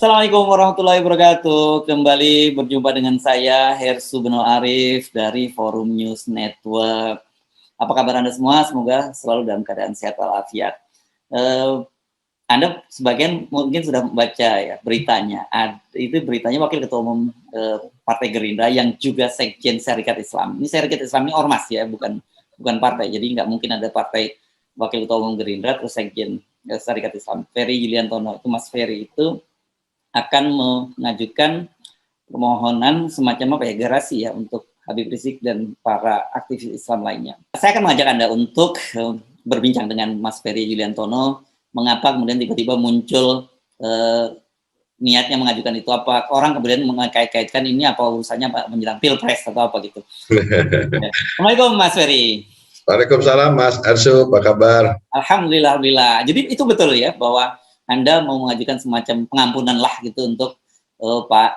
Assalamualaikum warahmatullahi wabarakatuh. Kembali berjumpa dengan saya Hersu Beno Arif dari Forum News Network. Apa kabar Anda semua? Semoga selalu dalam keadaan sehat walafiat. Anda sebagian mungkin sudah membaca ya beritanya. Itu beritanya Wakil Ketua Umum Partai Gerindra yang juga Sekjen Syarikat Islam. Ini Syarikat Islam ini ormas ya, bukan partai. Jadi nggak mungkin ada partai Wakil Ketua Umum Gerindra terus Sekjen Syarikat Islam. Ferry Yuliantono itu Mas Ferry itu akan mengajukan permohonan semacam apa ya, gerasi ya untuk Habib Rizik dan para aktivis Islam lainnya. Saya akan mengajak Anda untuk berbincang dengan Mas Ferry Yuliantono, mengapa kemudian tiba-tiba muncul niatnya mengajukan itu, apa orang kemudian mengkait-kaitkan ini apa urusannya menjelang Pilpres atau apa gitu. Ya. Assalamualaikum Mas Ferry. Waalaikumsalam Mas Arsu, apa kabar? Alhamdulillah. Jadi itu betul ya bahwa Anda mau mengajukan semacam pengampunan lah gitu untuk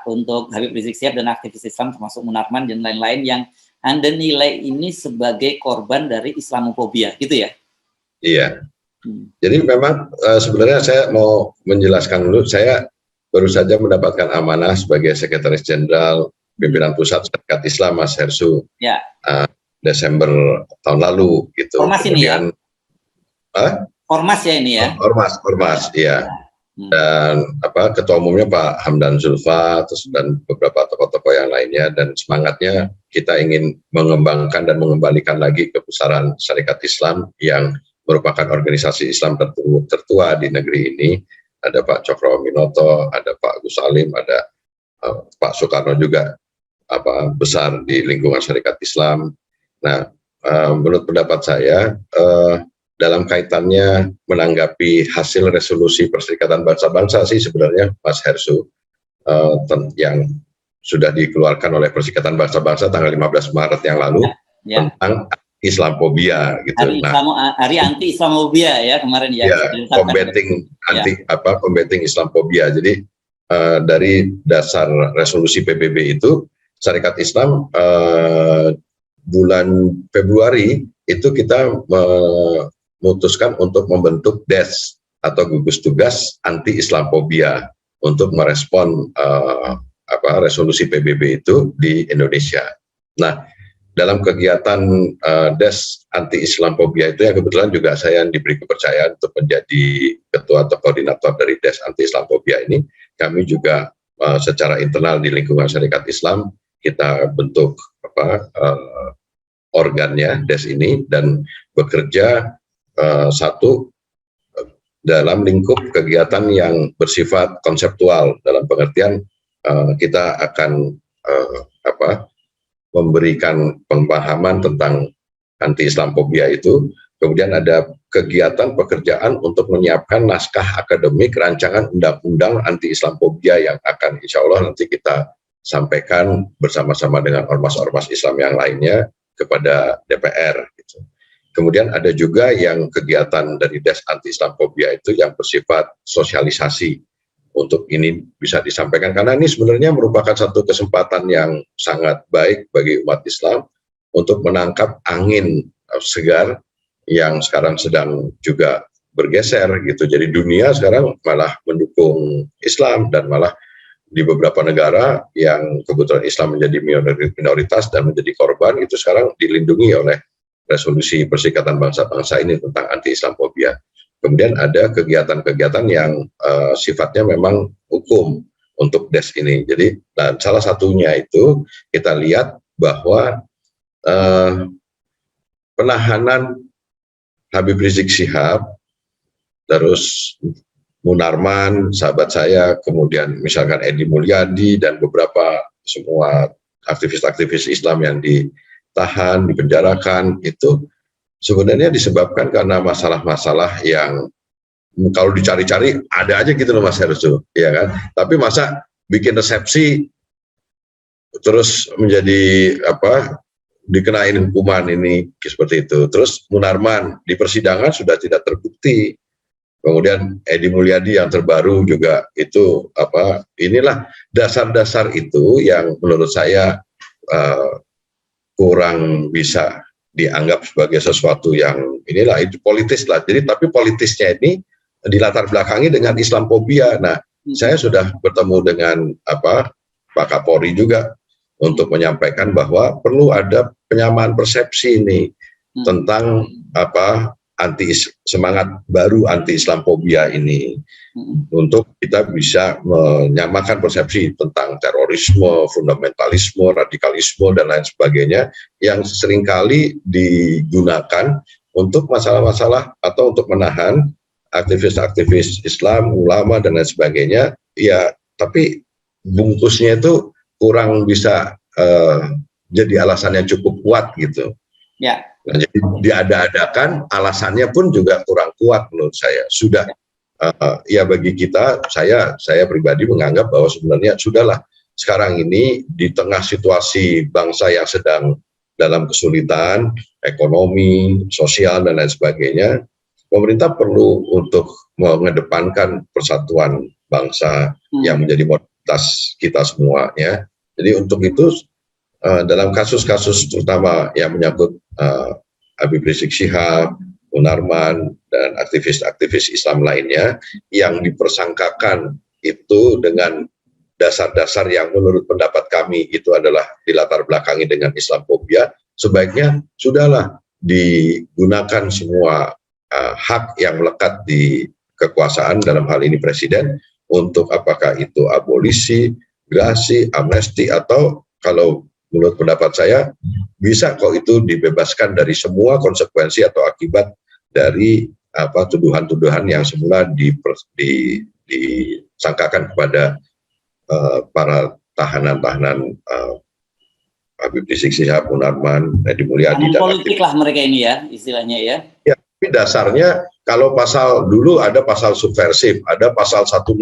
untuk Habib Rizik Syihab dan aktivis Islam termasuk Munarman dan lain-lain yang Anda nilai ini sebagai korban dari Islamofobia gitu ya? Iya. Jadi memang sebenarnya saya mau menjelaskan dulu, saya baru saja mendapatkan amanah sebagai Sekretaris Jenderal Pimpinan Pusat Syarikat Islam Mas Hersu. Ya. Desember tahun lalu gitu. Ormas ini ya? Ormas ya ini ya? Ormas, iya. Dan ketua umumnya Pak Hamdan Zulfa, terus dan beberapa tokoh-tokoh yang lainnya, dan semangatnya kita ingin mengembangkan dan mengembalikan lagi kebesaran Syarikat Islam yang merupakan organisasi Islam tertua di negeri ini. Ada Pak Cokro Minoto, ada Pak Gus Salim, ada Pak Soekarno juga besar di lingkungan Syarikat Islam. Nah, menurut pendapat saya, dalam kaitannya menanggapi hasil resolusi Perserikatan Bangsa-Bangsa sih sebenarnya Mas Hersu, yang sudah dikeluarkan oleh Perserikatan Bangsa-Bangsa tanggal 15 Maret yang lalu tentang Islamofobia gitu. Hari anti Islamofobia ya kemarin ya. Combating Islamofobia. Jadi dari dasar resolusi PBB itu Syarikat Islam bulan Februari itu kita memutuskan untuk membentuk DES atau gugus tugas anti Islamofobia untuk merespon resolusi PBB itu di Indonesia. Nah, dalam kegiatan DES anti Islamofobia itu yang kebetulan juga saya yang diberi kepercayaan untuk menjadi ketua atau koordinator dari DES anti Islamofobia ini, kami juga secara internal di lingkungan Syarikat Islam kita bentuk organnya DES ini dan bekerja satu dalam lingkup kegiatan yang bersifat konseptual, dalam pengertian kita akan memberikan pemahaman tentang anti Islamofobia itu, kemudian ada kegiatan pekerjaan untuk menyiapkan naskah akademik rancangan undang-undang anti Islamofobia yang akan insya Allah nanti kita sampaikan bersama-sama dengan ormas-ormas Islam yang lainnya kepada DPR gitu. Kemudian ada juga yang kegiatan dari DES anti Islamofobia itu yang bersifat sosialisasi untuk ini bisa disampaikan, karena ini sebenarnya merupakan satu kesempatan yang sangat baik bagi umat Islam untuk menangkap angin segar yang sekarang sedang juga bergeser gitu. Jadi dunia sekarang malah mendukung Islam dan malah di beberapa negara yang kebetulan Islam menjadi minoritas dan menjadi korban itu sekarang dilindungi oleh resolusi Perserikatan Bangsa-Bangsa ini tentang anti Islamofobia. Kemudian ada kegiatan-kegiatan yang sifatnya memang hukum untuk DES ini. Jadi dan salah satunya itu kita lihat bahwa penahanan Habib Rizik Syihab, terus Munarman, sahabat saya, kemudian misalkan Edi Mulyadi dan beberapa semua aktivis-aktivis Islam yang ditahan, dipenjarakan, itu sebenarnya disebabkan karena masalah-masalah yang kalau dicari-cari ada aja gitu loh Mas Hersu, ya kan? Tapi masa bikin resepsi terus menjadi dikenain hukuman ini seperti itu. Terus Munarman di persidangan sudah tidak terbukti. Kemudian Edi Mulyadi yang terbaru juga itu inilah dasar-dasar itu yang menurut saya kurang bisa dianggap sebagai sesuatu yang inilah itu politis lah. Jadi tapi politisnya ini dilatar belakangi dengan Islamofobia. Nah, saya sudah bertemu dengan Pak Kapolri juga untuk menyampaikan bahwa perlu ada penyamaan persepsi ini tentang semangat baru anti Islamophobia ini, untuk kita bisa menyamakan persepsi tentang terorisme, fundamentalisme, radikalisme dan lain sebagainya yang seringkali digunakan untuk masalah-masalah atau untuk menahan aktivis-aktivis Islam, ulama dan lain sebagainya. Ya, tapi bungkusnya itu kurang bisa jadi alasan yang cukup kuat gitu. Ya. Nah, jadi diada-adakan, alasannya pun juga kurang kuat menurut saya. Sudah ya bagi kita, saya pribadi menganggap bahwa sebenarnya sudahlah, sekarang ini di tengah situasi bangsa yang sedang dalam kesulitan ekonomi, sosial dan lain sebagainya, pemerintah perlu untuk mengedepankan persatuan bangsa yang menjadi modalitas kita semuanya. Jadi untuk itu dalam kasus-kasus terutama yang menyangkut Habib Rizik Syihab, Munarman, dan aktivis-aktivis Islam lainnya yang dipersangkakan itu dengan dasar-dasar yang menurut pendapat kami itu adalah dilatar belakangi dengan Islamophobia, sebaiknya sudahlah digunakan semua hak yang melekat di kekuasaan, dalam hal ini presiden, untuk apakah itu abolisi, gerasi, amnesti, atau kalau menurut pendapat saya bisa kok itu dibebaskan dari semua konsekuensi atau akibat dari tuduhan-tuduhan yang semula disangkakan kepada para tahanan-tahanan Habib Rizik Syihab, Munarman, Edi Mulyadi dan politik lah mereka ini ya istilahnya ya. Ya, tapi dasarnya kalau pasal dulu ada pasal subversif, ada pasal 160,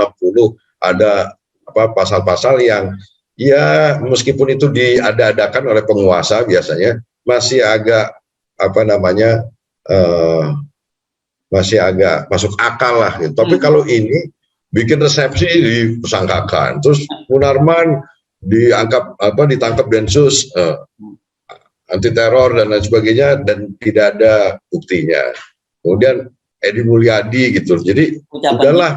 ada pasal-pasal yang ya meskipun itu diada-adakan oleh penguasa biasanya masih agak masih agak masuk akal lah gitu. Tapi kalau ini bikin resepsi disangkakan, terus Munarman ditangkap Densus anti teror dan lain sebagainya dan tidak ada buktinya. Kemudian Edi Mulyadi gitu. Jadi udahlah,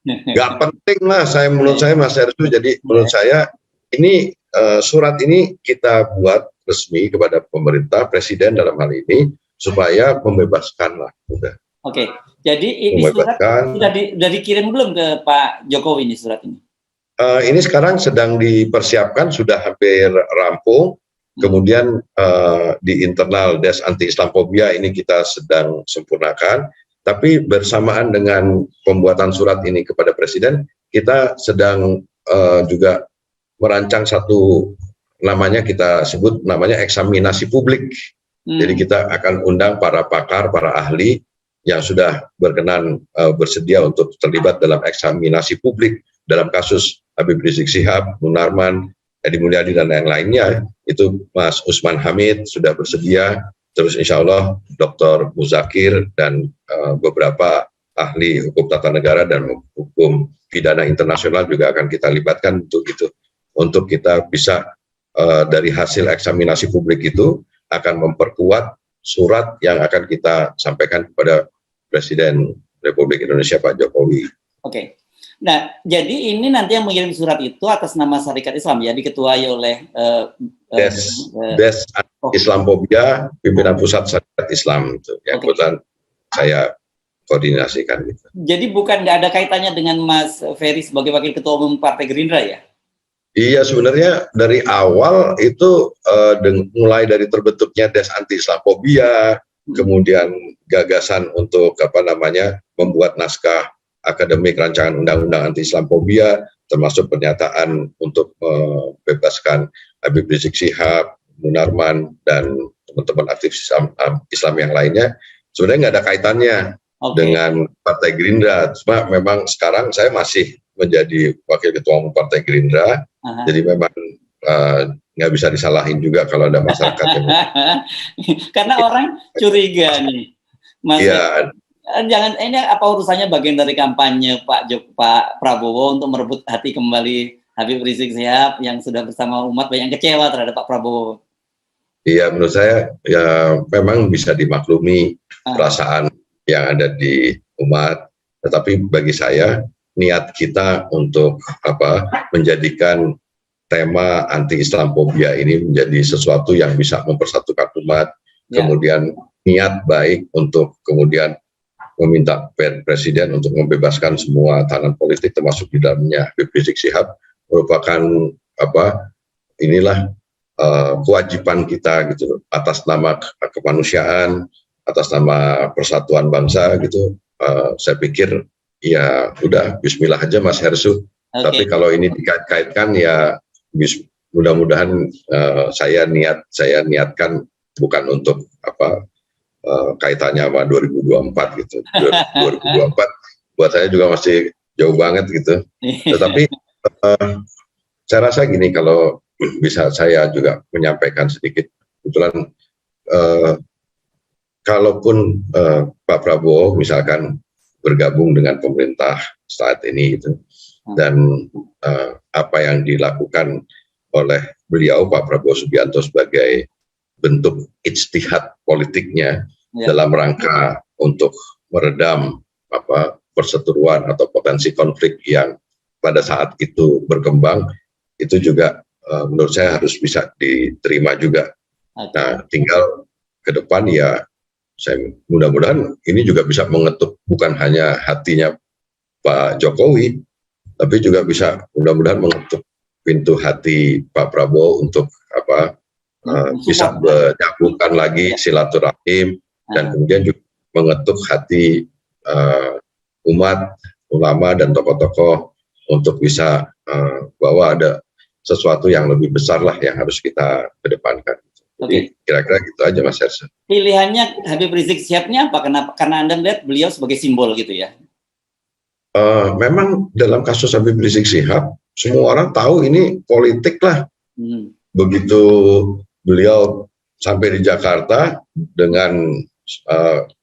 nggak penting lah menurut saya Mas Ersu. Jadi menurut saya ini surat ini kita buat resmi kepada pemerintah, presiden dalam hal ini, supaya membebaskan lah. Udah. Oke, jadi ini surat sudah dikirim belum ke Pak Jokowi ini surat ini? Ini sekarang sedang dipersiapkan, sudah hampir rampung. Kemudian di internal Des Anti Islamophobia ini kita sedang sempurnakan, tapi bersamaan dengan pembuatan surat ini kepada Presiden, kita sedang juga merancang satu, namanya kita sebut namanya eksaminasi publik. Jadi kita akan undang para pakar, para ahli yang sudah berkenan bersedia untuk terlibat dalam eksaminasi publik dalam kasus Habib Rizik Syihab, Munarman, Edi Mulyadi dan yang lainnya. Itu Mas Usman Hamid sudah bersedia, terus insya Allah Dr. Muzakir dan beberapa ahli hukum tata negara dan hukum pidana internasional juga akan kita libatkan untuk itu, untuk kita bisa dari hasil eksaminasi publik itu akan memperkuat surat yang akan kita sampaikan kepada Presiden Republik Indonesia Pak Jokowi. Oke. Nah, jadi ini nanti yang mengirim surat itu atas nama Syarikat Islam ya, diketuai oleh Des Islamophobia, pimpinan pusat Syarikat Islam itu yang kebetulan saya koordinasikan gitu. Jadi bukan nggak ada kaitannya dengan Mas Ferry sebagai Wakil Ketua Umum Partai Gerindra ya? Iya, sebenarnya dari awal itu mulai dari terbentuknya Des Anti Islamophobia, kemudian gagasan untuk membuat naskah akademik rancangan undang-undang anti Islamophobia, termasuk pernyataan untuk membebaskan Habib Rizik Syihab, Munarman dan teman-teman aktivis Islam yang lainnya, sebenarnya nggak ada kaitannya dengan Partai Gerindra. Cuma memang sekarang saya masih menjadi Wakil Ketua Umum Partai Gerindra, jadi memang nggak bisa disalahin juga kalau ada masyarakat yang karena orang curiga nih, Mas. Iya. Jangan, ini apa urusannya bagian dari kampanye Pak Prabowo untuk merebut hati kembali Habib Rizik Syihab yang sudah bersama umat banyak kecewa terhadap Pak Prabowo. Iya, menurut saya ya memang bisa dimaklumi perasaan yang ada di umat, tetapi bagi saya niat kita untuk menjadikan tema anti Islamophobia ini menjadi sesuatu yang bisa mempersatukan umat, kemudian niat baik untuk kemudian meminta Presiden untuk membebaskan semua tahanan politik termasuk di dalamnya Habib Rizik Syihab, merupakan inilah kewajiban kita gitu atas nama kemanusiaan, atas nama persatuan bangsa gitu. Saya pikir ya udah Bismillah aja Mas Hersu. Tapi kalau ini dikait-kaitkan ya mudah-mudahan saya niatkan bukan untuk kaitannya sama 2024 gitu. 2024 buat saya juga masih jauh banget gitu. Tetapi saya rasa gini, kalau bisa saya juga menyampaikan sedikit, kebetulan kalaupun Pak Prabowo misalkan bergabung dengan pemerintah saat ini gitu, dan apa yang dilakukan oleh beliau Pak Prabowo Subianto sebagai bentuk ijtihad politiknya dalam rangka untuk meredam perseteruan atau potensi konflik yang pada saat itu berkembang, itu juga menurut saya harus bisa diterima juga. Nah, tinggal ke depan ya saya mudah-mudahan ini juga bisa mengetuk bukan hanya hatinya Pak Jokowi, tapi juga bisa mudah-mudahan mengetuk pintu hati Pak Prabowo untuk bisa menyambungkan lagi silaturahim dan kemudian juga mengetuk hati umat, ulama dan tokoh-tokoh untuk bisa bahwa ada sesuatu yang lebih besar lah yang harus kita kedepankan. Jadi kira-kira gitu aja Mas Hersa. Pilihannya Habib Rizik Syihab-nya apa? Karena Anda melihat beliau sebagai simbol gitu ya? Memang dalam kasus Habib Rizik Syihab, semua orang tahu ini politik lah. Begitu beliau sampai di Jakarta dengan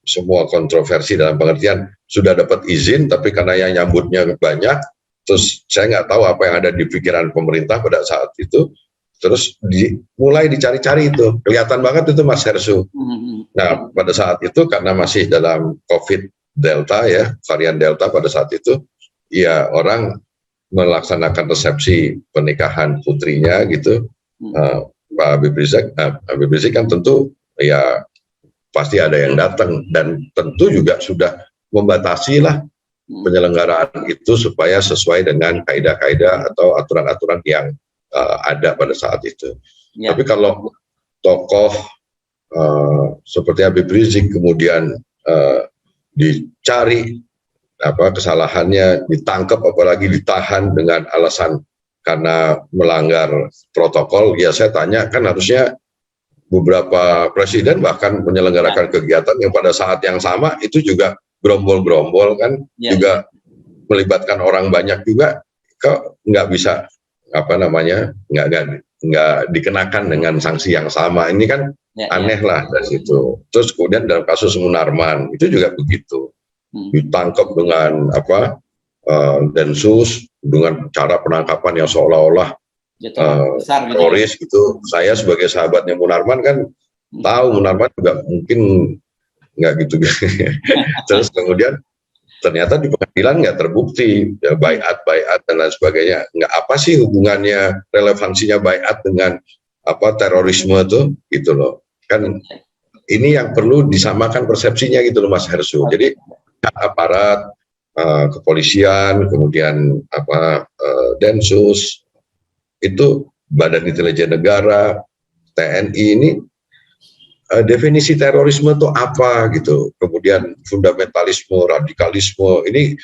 semua kontroversi dalam pengertian sudah dapat izin, tapi karena yang nyambutnya banyak, terus saya nggak tahu apa yang ada di pikiran pemerintah pada saat itu. Terus mulai dicari-cari itu, kelihatan banget itu Mas Hersu. Nah pada saat itu karena masih dalam COVID Delta ya, varian Delta pada saat itu, ya orang melaksanakan resepsi pernikahan putrinya gitu. Pak Habib Rizik kan tentu ya pasti ada yang datang, dan tentu juga sudah membatasi lah penyelenggaraan itu supaya sesuai dengan kaidah-kaidah atau aturan-aturan yang ada pada saat itu. Tapi kalau tokoh seperti Habib Rizik kemudian dicari kesalahannya, ditangkap apalagi ditahan dengan alasan karena melanggar protokol, ya saya tanya, kan harusnya beberapa presiden bahkan menyelenggarakan kegiatan yang pada saat yang sama itu juga gerombol-gerombol kan, juga melibatkan orang banyak juga, kok nggak bisa nggak dikenakan dengan sanksi yang sama. Ini kan aneh lah dari situ. Terus kemudian dalam kasus Munarman itu juga begitu, ditangkap dengan Densus dengan cara penangkapan yang seolah-olah teroris gitu. Saya sebagai sahabatnya Munarman kan tahu Munarman juga mungkin nggak gitu. Terus kemudian ternyata di pengadilan nggak terbukti ya, baiat dan lain sebagainya. Nggak apa sih hubungannya, relevansinya baiat dengan terorisme itu gitu loh. Kan ini yang perlu disamakan persepsinya gitu loh Mas Hersu. Jadi aparat kepolisian, kemudian Densus, itu Badan Intelijen Negara, TNI ini definisi terorisme itu apa gitu, kemudian fundamentalisme, radikalisme, ini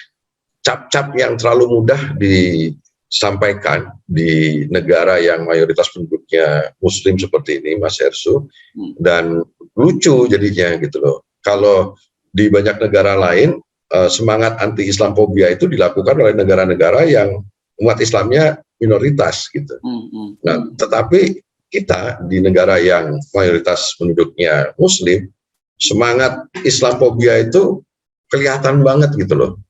cap-cap yang terlalu mudah disampaikan di negara yang mayoritas penduduknya Muslim seperti ini Mas Hersu, dan lucu jadinya gitu loh. Kalau di banyak negara lain semangat anti Islamophobia itu dilakukan oleh negara-negara yang umat Islamnya minoritas gitu. Nah, tetapi kita di negara yang mayoritas penduduknya Muslim, semangat Islamophobia itu kelihatan banget gitu loh.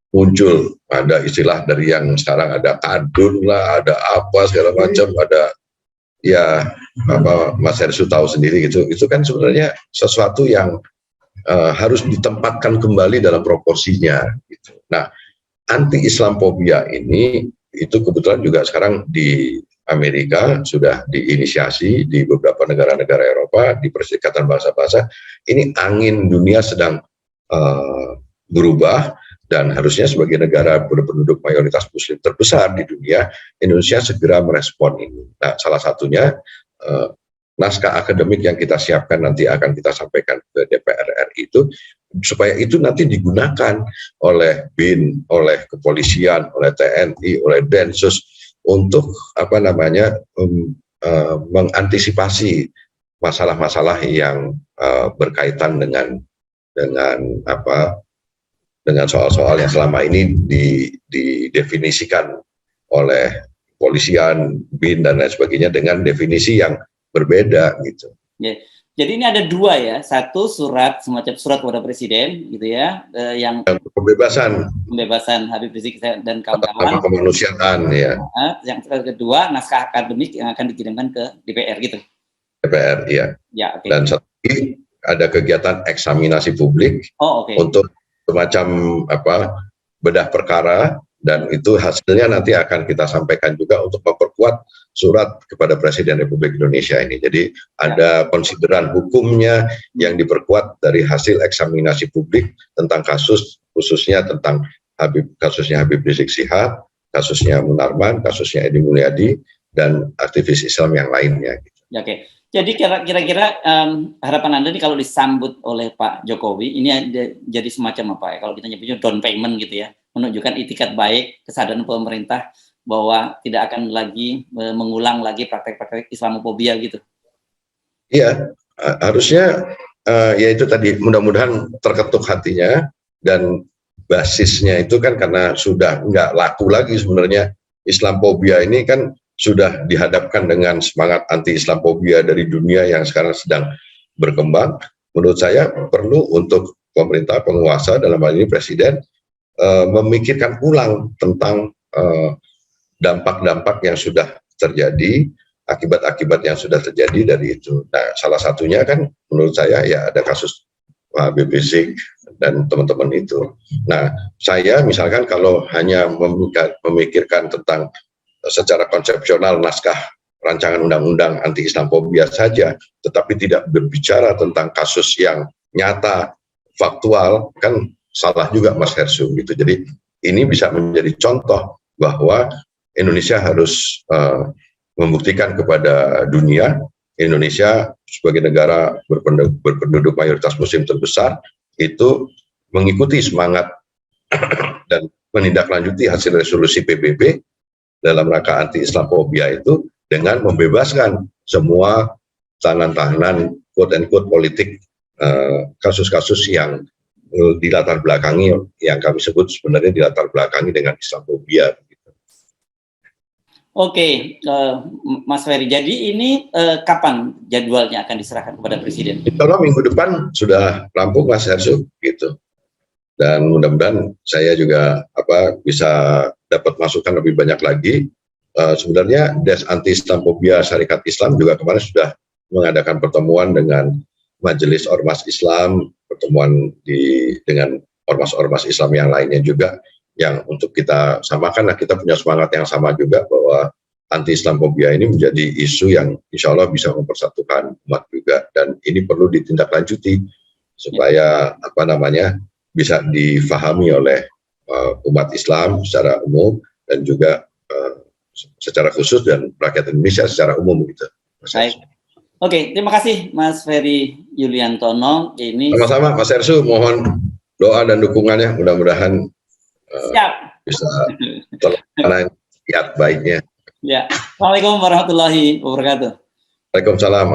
Muncul, ada istilah dari yang sekarang ada kadun lah, ada apa segala macam, ada ya Mas Hersu tahu sendiri gitu. Itu kan sebenarnya sesuatu yang harus ditempatkan kembali dalam proporsinya gitu. Nah, anti-Islamophobia ini itu kebetulan juga sekarang di Amerika sudah diinisiasi di beberapa negara-negara Eropa, di Perserikatan Bangsa-Bangsa. Ini angin dunia sedang berubah, dan harusnya sebagai negara berpenduduk mayoritas Muslim terbesar di dunia, Indonesia segera merespon ini. Nah, salah satunya naskah akademik yang kita siapkan nanti akan kita sampaikan ke DPR RI itu, supaya itu nanti digunakan oleh BIN, oleh kepolisian, oleh TNI, oleh Densus untuk mengantisipasi masalah-masalah yang berkaitan dengan soal-soal yang selama ini didefinisikan oleh kepolisian, BIN dan lain sebagainya dengan definisi yang berbeda gitu. Yeah. Jadi ini ada dua ya, satu semacam surat kepada presiden gitu ya, yang pembebasan Habib Rizik dan kawan-kawan, kemanusiaan ya. Yang kedua naskah akademik yang akan dikirimkan ke DPR gitu. DPR ya. Ya, okay. Dan satu lagi ada kegiatan eksaminasi publik untuk semacam bedah perkara, dan itu hasilnya nanti akan kita sampaikan juga untuk memperkuat surat kepada Presiden Republik Indonesia ini. Jadi ada konsideran hukumnya yang diperkuat dari hasil eksaminasi publik tentang kasus, khususnya tentang kasusnya Habib Rizik Syihab, kasusnya Munarman, kasusnya Edi Mulyadi, dan aktivis Islam yang lainnya. Ya, oke. Jadi kira-kira harapan Anda nih kalau disambut oleh Pak Jokowi, ini jadi semacam apa ya, kalau kita nyebutnya down payment gitu ya, menunjukkan itikat baik, kesadaran pemerintah bahwa tidak akan lagi mengulang lagi praktek-praktek Islamophobia gitu. Iya, harusnya ya itu tadi, mudah-mudahan terketuk hatinya, dan basisnya itu kan karena sudah nggak laku lagi sebenarnya. Islamophobia ini kan sudah dihadapkan dengan semangat anti-Islamophobia dari dunia yang sekarang sedang berkembang. Menurut saya perlu untuk pemerintah, penguasa, dalam hal ini Presiden, memikirkan ulang tentang dampak-dampak yang sudah terjadi, akibat-akibat yang sudah terjadi dari itu. Nah, salah satunya kan menurut saya ya ada kasus Habib Rizik dan teman-teman itu. Nah, saya misalkan kalau hanya memikirkan tentang secara konsepsional naskah rancangan undang-undang anti-Islamophobia saja, tetapi tidak berbicara tentang kasus yang nyata, faktual, kan salah juga Mas Hersu gitu. Jadi ini bisa menjadi contoh bahwa Indonesia harus membuktikan kepada dunia, Indonesia sebagai negara berpenduduk mayoritas Muslim terbesar itu mengikuti semangat dan menindaklanjuti hasil resolusi PBB dalam rangka anti-Islamophobia itu dengan membebaskan semua tahanan-tahanan quote-unquote politik, kasus-kasus yang dilatar belakangi, yang kami sebut sebenarnya dilatar belakangi dengan Islamophobia. Oke, Mas Ferry, jadi ini kapan jadwalnya akan diserahkan kepada Presiden? Kalau minggu depan sudah rampung Mas Hersu gitu. Dan mudah-mudahan saya juga bisa dapat masukan lebih banyak lagi. Sebenarnya Des Anti-Islamophobia Syarikat Islam juga kemarin sudah mengadakan pertemuan dengan Majelis Ormas Islam, pertemuan dengan ormas-ormas Islam yang lainnya juga, yang untuk kita samakan. Nah, kita punya semangat yang sama juga bahwa anti-Islamophobia ini menjadi isu yang insya Allah bisa mempersatukan umat juga, dan ini perlu ditindaklanjuti supaya bisa difahami oleh umat Islam secara umum dan juga secara khusus, dan rakyat Indonesia secara umum gitu. Baik. Oke, terima kasih Mas Ferry Yuliantono. Ini sama-sama Mas Hersu, mohon doa dan dukungannya, mudah-mudahan bisa terlaksana kiat baiknya. Ya. Assalamualaikum warahmatullahi wabarakatuh. Waalaikumsalam.